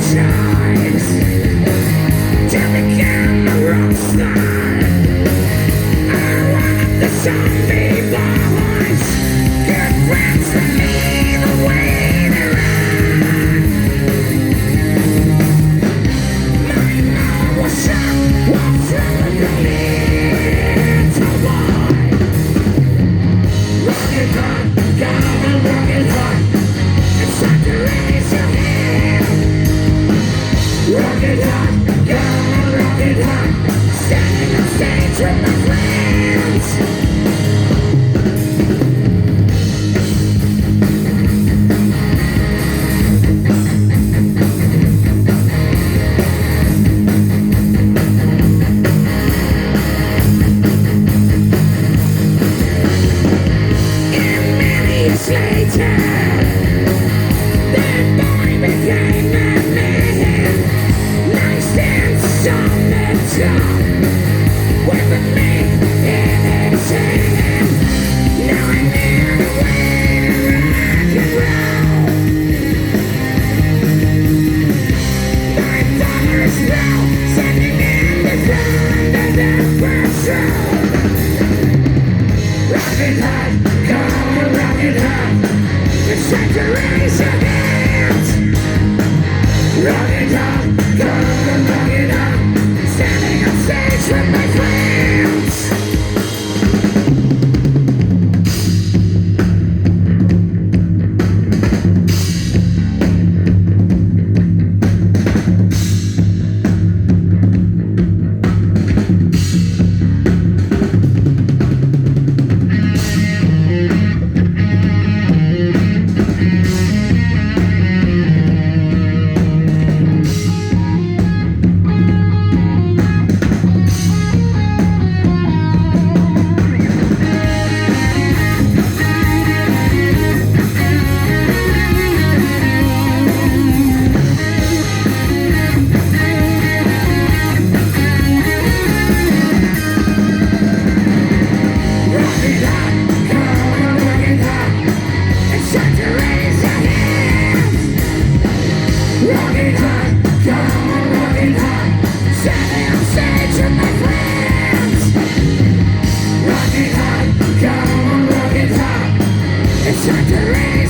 choice to become a rock star. I want the zombie boys, good friends to me the way they run. My mom was shot, what's wrong with the little boy? Rock it hard, gotta rock it hard. It's time to raise your hand. Rock it hard, gotta rock it hard. Standing on stage with my friends. And many years later, that boy became a man. Now he stands on the top with a me in his hand. Now I knew the way to rock and roll. My father is now standing in the front of the patrol. Rock it hard, go rock it hard. It's time to raise your hands. Rock it hard, go rock it hard. Standing on stage with my friends. It's time to raise